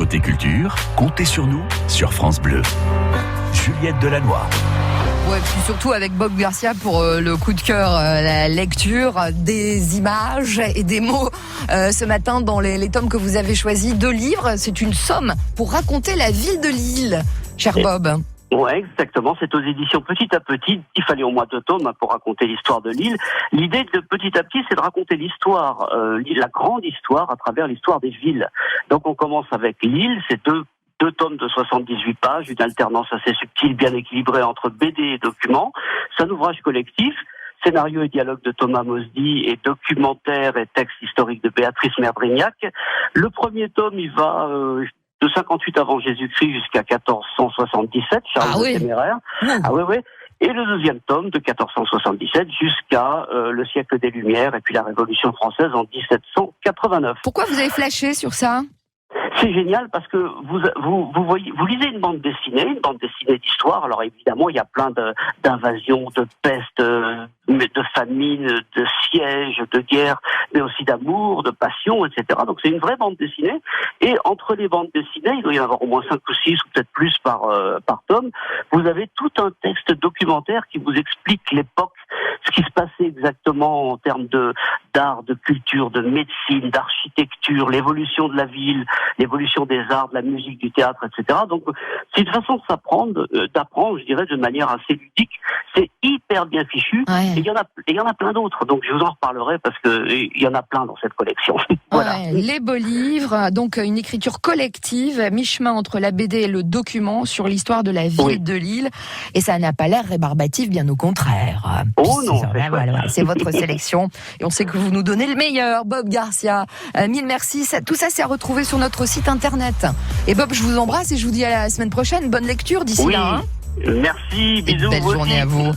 Côté culture, comptez sur nous sur France Bleu. Juliette Delannoy. Ouais, puis surtout avec Bob Garcia pour le coup de cœur, la lecture, des images et des mots ce matin dans les tomes que vous avez choisis. 2 livres, c'est une somme pour raconter la ville de Lille, cher Bob. Ouais, exactement. C'est aux éditions Petit à Petit. Il fallait au moins 2 tomes pour raconter l'histoire de Lille. L'idée de Petit à Petit, c'est de raconter l'histoire, la grande histoire à travers l'histoire des villes. Donc on commence avec Lille, c'est deux tomes de 78 pages, une alternance assez subtile, bien équilibrée entre BD et documents. C'est un ouvrage collectif. Scénario et dialogue de Thomas Mosdy et documentaire et texte historique de Béatrice Merdrignac. Le premier tome, il va de 58 avant Jésus-Christ jusqu'à 1477, Charles le Téméraire. Ah oui. Et le deuxième tome de 1477 jusqu'à le siècle des Lumières et puis la Révolution française en 1789. Pourquoi vous avez flashé sur ça ? C'est génial parce que vous voyez, vous lisez une bande dessinée d'histoire. Alors évidemment, il y a plein d'invasions, de pestes, de famines, de sièges, de guerres, mais aussi d'amour, de passion, etc. Donc c'est une vraie bande dessinée. Et entre les bandes dessinées, il doit y en avoir au moins 5 ou 6 ou peut-être plus par tome. Vous avez tout un texte documentaire qui vous explique l'époque, ce qui se passait exactement en termes d'art, de culture, de médecine, d'architecture, l'évolution de la ville, l'évolution des arts, de la musique, du théâtre, etc. Donc, c'est une façon d'apprendre, je dirais, de manière assez ludique. C'est hyper bien fichu. Ouais. Et il y en a plein d'autres. Donc, je vous en reparlerai parce que il y en a plein dans cette collection. Voilà. Ouais, les beaux livres, donc une écriture collective, mi-chemin entre la BD et le document sur l'histoire de la ville de Lille. Et ça n'a pas l'air rébarbatif, bien au contraire. Oh non, voilà, c'est votre sélection. Et on sait que vous nous donnez le meilleur, Bob Garcia. Mille merci. Tout ça, c'est à retrouver sur notre site internet. Et Bob, je vous embrasse et je vous dis à la semaine prochaine. Bonne lecture d'ici là. Merci, bisous. Belle journée à vous.